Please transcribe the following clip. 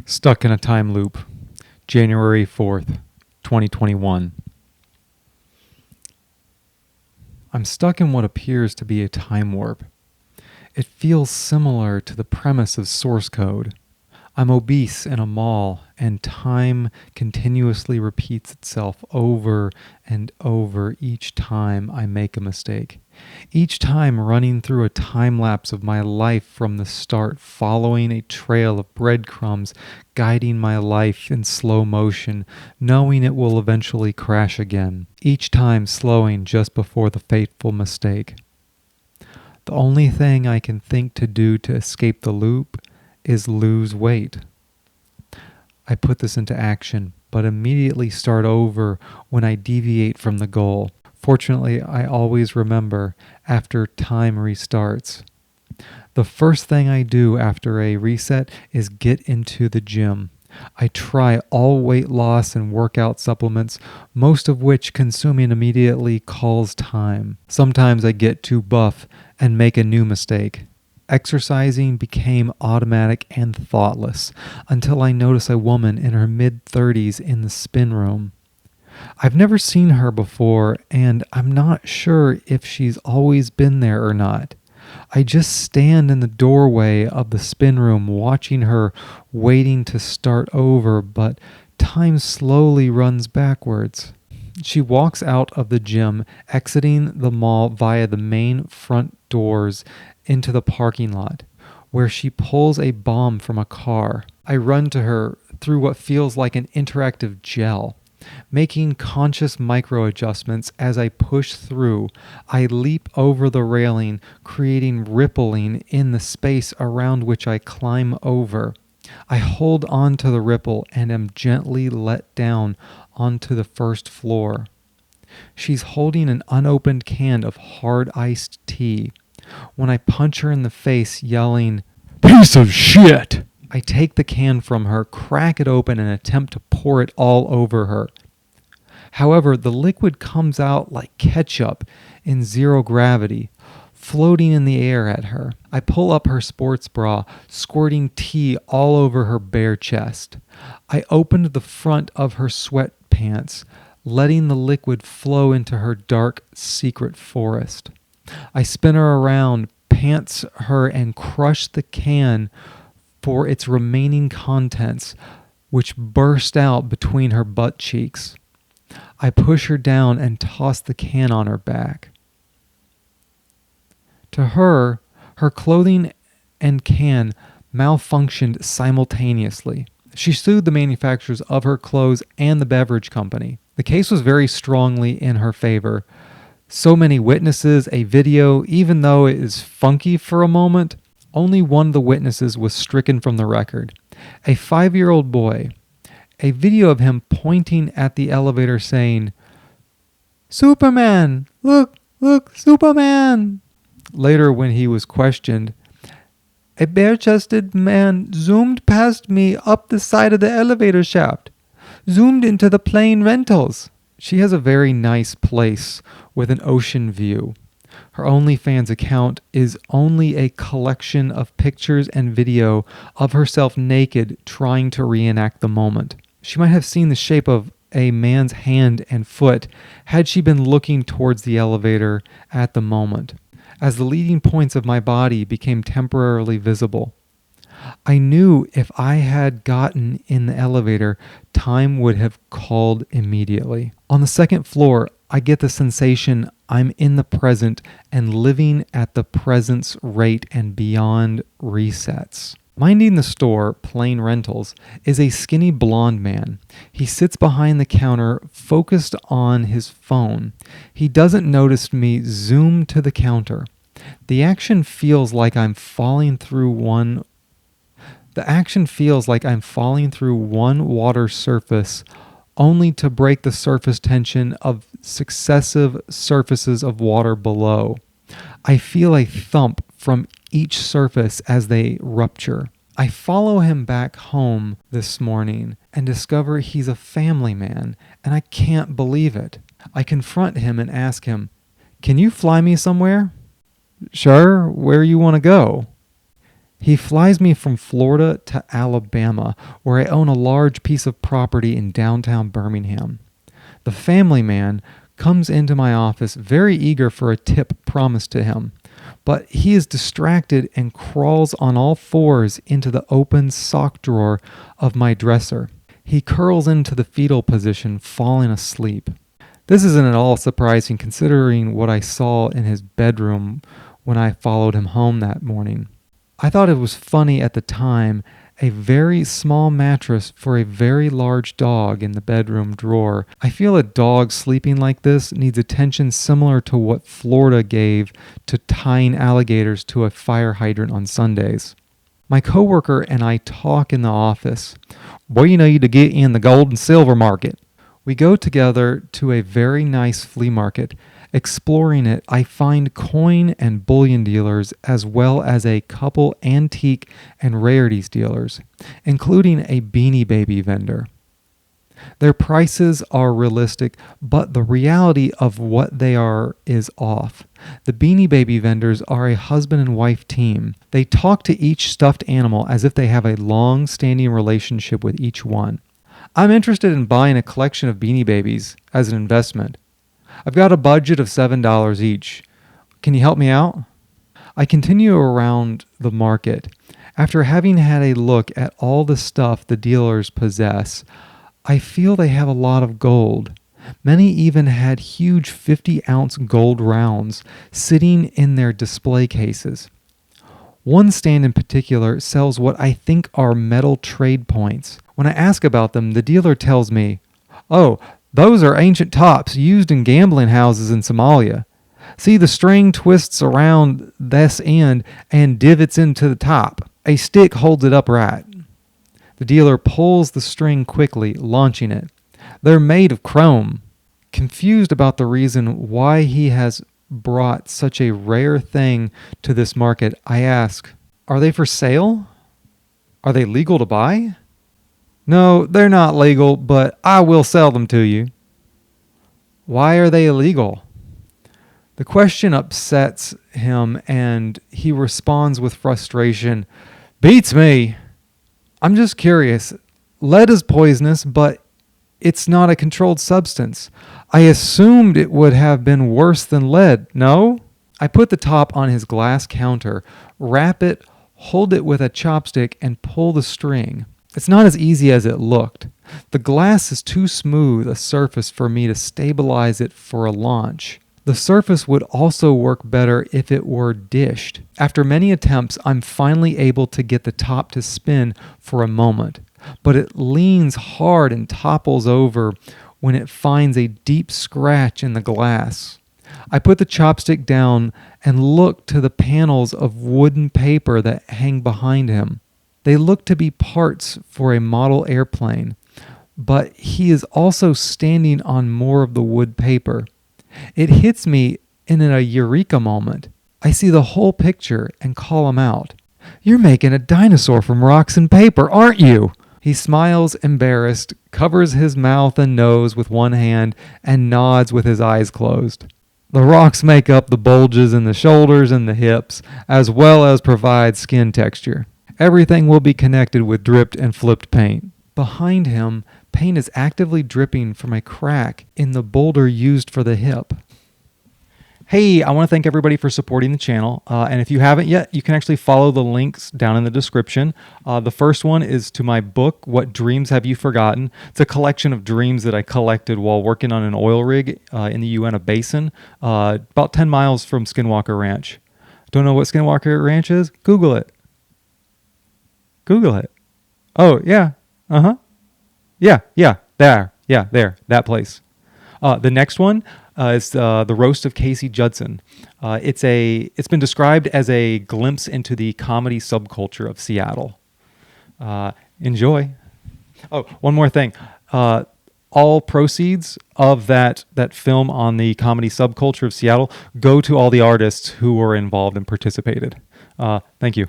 Stuck in a time loop. January 4th, 2021. I'm stuck in what appears to be a time warp. It feels similar to the premise of source code. I'm obese in a mall, and time continuously repeats itself over and over each time I make a mistake. Each time running through a time lapse of my life from the start, following a trail of breadcrumbs, guiding my life in slow motion, knowing it will eventually crash again. Each time slowing just before the fateful mistake. The only thing I can think to do to escape the loop is lose weight. I put this into action, but immediately start over when I deviate from the goal. Fortunately, I always remember after time restarts. The first thing I do after a reset is get into the gym. I try all weight loss and workout supplements, most of which consuming immediately calls time. Sometimes I get too buff and make a new mistake. Exercising became automatic and thoughtless until I notice a woman in her mid-30s in the spin room. I've never seen her before, and I'm not sure if she's always been there or not. I just stand in the doorway of the spin room watching her, waiting to start over, but time slowly runs backwards. She walks out of the gym, exiting the mall via the main front doors into the parking lot, where she pulls a bomb from a car. I run to her through what feels like an interactive gel. Making conscious micro adjustments as I push through, I leap over the railing, creating rippling in the space around which I climb over. I hold on to the ripple and am gently let down onto the first floor. She's holding an unopened can of hard iced tea. When I punch her in the face, yelling, "Piece of shit!" I take the can from her, crack it open, and attempt to pour it all over her. However, the liquid comes out like ketchup in zero gravity, floating in the air at her. I pull up her sports bra, squirting tea all over her bare chest. I opened the front of her sweatpants, letting the liquid flow into her dark, secret forest. I spin her around, pants her, and crush the can for its remaining contents, which burst out between her butt cheeks. I push her down and toss the can on her back. To her, her clothing and can malfunctioned simultaneously. She sued the manufacturers of her clothes and the beverage company. The case was very strongly in her favor. So many witnesses, a video, even though it is funky for a moment, only one of the witnesses was stricken from the record. A 5-year-old boy. A video of him pointing at the elevator saying, "Superman! Look, Superman!" Later, when he was questioned, "A bare-chested man zoomed past me up the side of the elevator shaft. Zoomed into the plane rentals." She has a very nice place with an ocean view. Her OnlyFans account is only a collection of pictures and video of herself naked trying to reenact the moment. She might have seen the shape of a man's hand and foot had she been looking towards the elevator at the moment, as the leading points of my body became temporarily visible. I knew if I had gotten in the elevator, time would have called immediately. On the second floor, I get the sensation I'm in the present and living at the present's rate and beyond resets. Minding the store, Plane Rentals, is a skinny blonde man. He sits behind the counter, focused on his phone. He doesn't notice me zoom to the counter. The action feels like I'm falling through one water surface, only to break the surface tension of successive surfaces of water below. I feel a thump from each surface as they rupture. I follow him back home this morning and discover he's a family man, and I can't believe it. I confront him and ask him, "Can you fly me somewhere?" "Sure, where you want to go?" He flies me from Florida to Alabama, where I own a large piece of property in downtown Birmingham. The family man comes into my office very eager for a tip promised to him, but he is distracted and crawls on all fours into the open sock drawer of my dresser. He curls into the fetal position, falling asleep. This isn't at all surprising considering what I saw in his bedroom when I followed him home that morning. I thought it was funny at the time, a very small mattress for a very large dog in the bedroom drawer. I feel a dog sleeping like this needs attention similar to what Florida gave to tying alligators to a fire hydrant on Sundays. My coworker and I talk in the office. We need to get in the gold and silver market. We go together to a very nice flea market. Exploring it, I find coin and bullion dealers as well as a couple antique and rarities dealers, including a Beanie Baby vendor. Their prices are realistic, but the reality of what they are is off. The Beanie Baby vendors are a husband and wife team. They talk to each stuffed animal as if they have a long-standing relationship with each one. I'm interested in buying a collection of Beanie Babies as an investment. I've got a budget of $7 each. Can you help me out? I continue around the market. After having had a look at all the stuff the dealers possess, I feel they have a lot of gold. Many even had huge 50-ounce gold rounds sitting in their display cases. One stand in particular sells what I think are metal trade points. When I ask about them, the dealer tells me, "Oh, those are ancient tops used in gambling houses in Somalia. See, the string twists around this end and divots into the top. A stick holds it upright." The dealer pulls the string quickly, launching it. They're made of chrome. Confused about the reason why he has brought such a rare thing to this market, I ask, "Are they for sale? Are they legal to buy?" "No, they're not legal, but I will sell them to you." "Why are they illegal?" The question upsets him and he responds with frustration, "Beats me. I'm just curious. Lead is poisonous, but it's not a controlled substance. I assumed it would have been worse than lead, no?" I put the top on his glass counter, wrap it, hold it with a chopstick, and pull the string. It's not as easy as it looked. The glass is too smooth a surface for me to stabilize it for a launch. The surface would also work better if it were dished. After many attempts, I'm finally able to get the top to spin for a moment, but it leans hard and topples over when it finds a deep scratch in the glass. I put the chopstick down and look to the panels of wooden paper that hang behind him. They look to be parts for a model airplane, but he is also standing on more of the wood paper. It hits me in a eureka moment. I see the whole picture and call him out. "You're making a dinosaur from rocks and paper, aren't you?" He smiles embarrassed, covers his mouth and nose with one hand, and nods with his eyes closed. The rocks make up the bulges in the shoulders and the hips, as well as provide skin texture. Everything will be connected with dripped and flipped paint. Behind him, paint is actively dripping from a crack in the boulder used for the hip. Hey, I want to thank everybody for supporting the channel. And if you haven't yet, you can actually follow the links down in the description. The first one is to my book, What Dreams Have You Forgotten? It's a collection of dreams that I collected while working on an oil rig in the Uinta Basin, about 10 miles from Skinwalker Ranch. Don't know what Skinwalker Ranch is? Google it. Google it. Oh, yeah. Uh-huh. Yeah, there. Yeah, there, that place. The next one is The Roast of Casey Judson. It's been described as a glimpse into the comedy subculture of Seattle. Enjoy. Oh, one more thing. All proceeds of that film on the comedy subculture of Seattle go to all the artists who were involved and participated. Thank you.